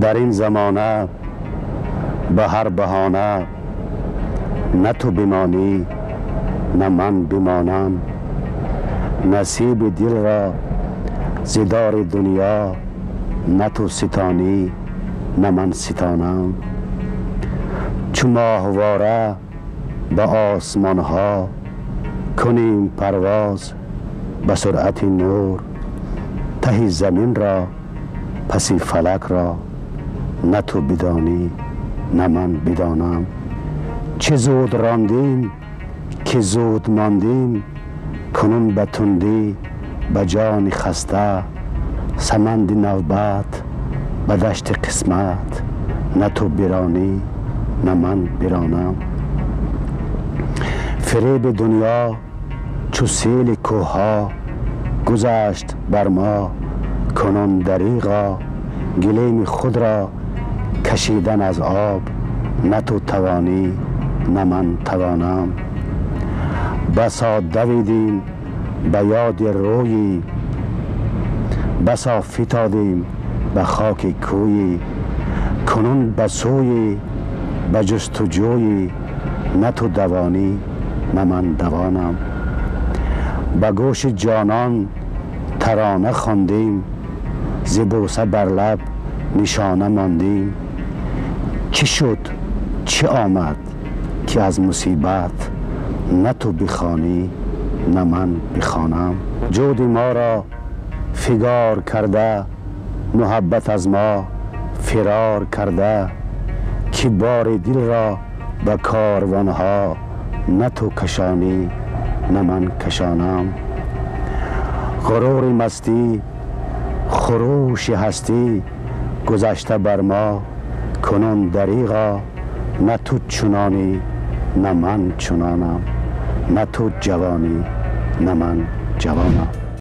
در این زمانه به هر بهانه نه تو بمانی نه من بمانم. نصیب دل را زدار دنیا نه تو ستانی نه من ستانم. چو ماهواره به آسمان ها کنیم پرواز به سرعت نور. ته زمین را پس فلک را نه تو بدانی نه من بدانم. چه زود راندیم که زود ماندیم کنون به تندی به جان خسته. سمند نوبت به دشت قسمت نه تو برانی نه من برانم. فریب دنیا چو سیل کوها گذشت بر ما کنون دریغا. گلیم خود را کشیدن از آب نه تو توانی نه من توانم. بسا دویدیم به یاد رویی بسا فتادیم به خاک کویی. کنون به سوی به جستجویی نه تو دوانی نه من دوانم. به گوش جانان ترانه خواندیم ز بوسه بر لب نشانه ماندیم. چه شد چه آمد که از مصیبت نه تو بخوانی نه من بخوانم. جود ما را فگار کرده محبت از ما فرار کرده. که بار دل را به کاروانها نه تو کشانی نه من کشانم. غرور مستی خروش هستی گذشته بر ما کنون دریغا. نه تو چنانی نه من چنانم. نه تو جوانی نه من جوانم.